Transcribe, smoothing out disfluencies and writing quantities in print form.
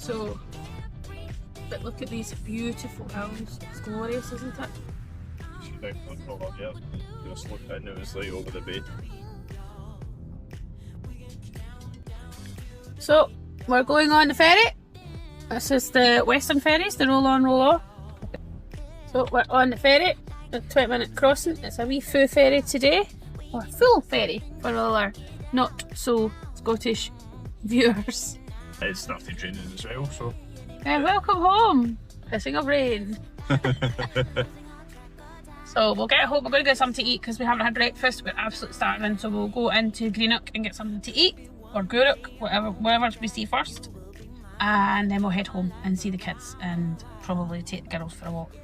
So, but look at these beautiful hills. It's glorious, isn't it? Should I go up here? Just look at it, it's like over the bay. So, we're going on the ferry. This is the Western ferries, the roll on, roll off. So, we're on the ferry, a 20-minute crossing. It's a wee foo ferry today, or full ferry for all our not so Scottish viewers. It started raining as well, so. Welcome home, pissing of rain. So we'll get home, we're going to get something to eat because we haven't had breakfast, we're absolutely starving, so we'll go into Greenock and get something to eat, or Guruk, whatever we see first, and then we'll head home and see the kids and probably take the girls for a walk.